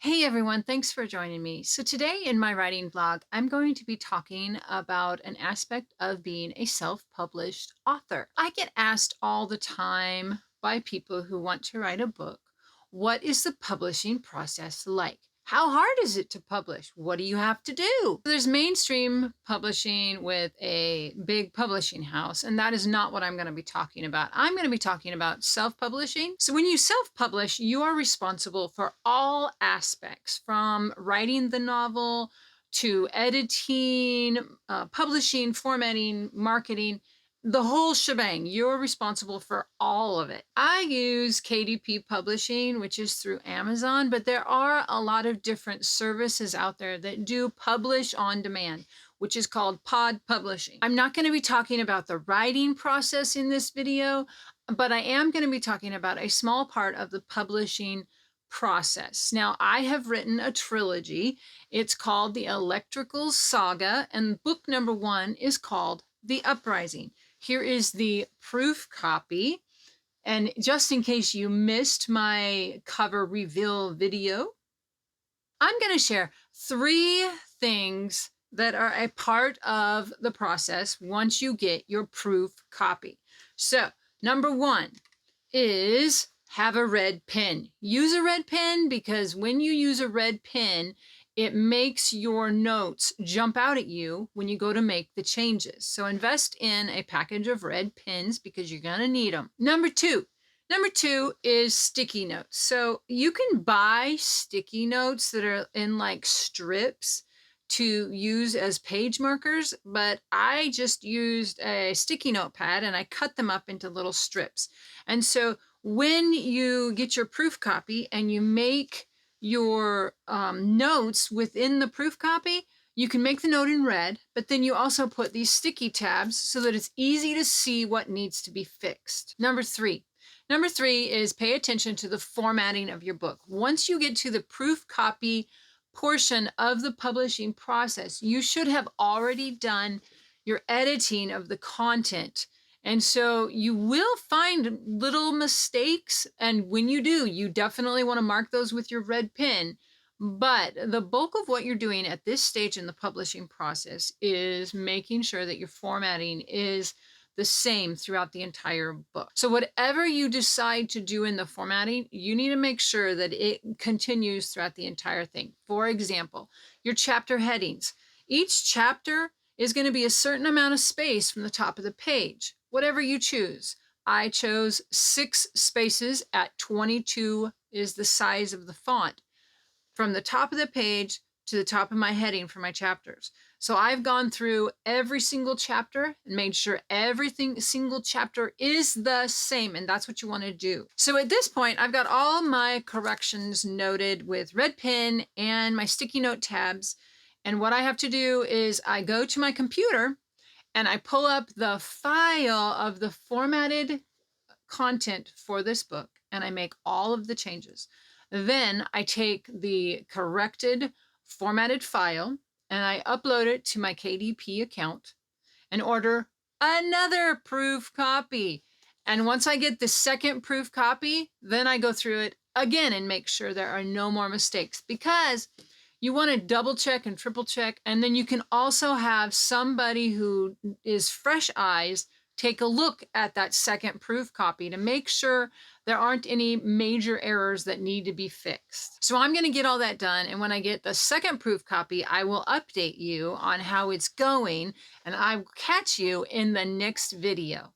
Hey everyone, thanks for joining me. So today in my writing vlog, I'm going to be talking about an aspect of being a self-published author. I get asked all the time by people who want to write a book, what is the publishing process like? How hard is it to publish? What do you have to do? There's mainstream publishing with a big publishing house, and that is not what I'm going to be talking about. I'm going to be talking about self-publishing. So when you self-publish, you are responsible for all aspects from writing the novel to editing, publishing, formatting, marketing, the whole shebang. You're responsible for all of it. I use KDP Publishing, which is through Amazon, but there are a lot of different services out there that do publish on demand, which is called pod publishing. I'm not going to be talking about the writing process in this video, but I am going to be talking about a small part of the publishing process. Now, I have written a trilogy. It's called The Electrical Saga, and book number 1 is called The Uprising. Here is the proof copy. And just in case you missed my cover reveal video, I'm going to share 3 things that are a part of the process once you get your proof copy. So, number 1 is have a red pen. Use a red pen because when you use a red pen, it makes your notes jump out at you when you go to make the changes. So invest in a package of red pens because you're going to need them. Number two is sticky notes. So you can buy sticky notes that are in like strips to use as page markers, but I just used a sticky note pad and I cut them up into little strips. And so when you get your proof copy and you make your notes within the proof copy, you can make the note in red, but then you also put these sticky tabs so that it's easy to see what needs to be fixed. Number three is pay attention to the formatting of your book. Once you get to the proof copy portion of the publishing process, you should have already done your editing of the content. And so you will find little mistakes. And when you do, you definitely want to mark those with your red pen. But the bulk of what you're doing at this stage in the publishing process is making sure that your formatting is the same throughout the entire book. So whatever you decide to do in the formatting, you need to make sure that it continues throughout the entire thing. For example, your chapter headings. Each chapter is going to be a certain amount of space from the top of the page, whatever you choose. I chose 6 spaces at 22 is the size of the font from the top of the page to the top of my heading for my chapters. So I've gone through every single chapter and made sure single chapter is the same, and that's what you want to do. So at this point, I've got all my corrections noted with red pen and my sticky note tabs. And what I have to do is I go to my computer and I pull up the file of the formatted content for this book and I make all of the changes. Then I take the corrected formatted file and I upload it to my KDP account and order another proof copy. And once I get the second proof copy, then I go through it again and make sure there are no more mistakes, because you want to double check and triple check. And then you can also have somebody who is fresh eyes take a look at that second proof copy to make sure there aren't any major errors that need to be fixed. So I'm going to get all that done. And when I get the second proof copy, I will update you on how it's going, and I will catch you in the next video.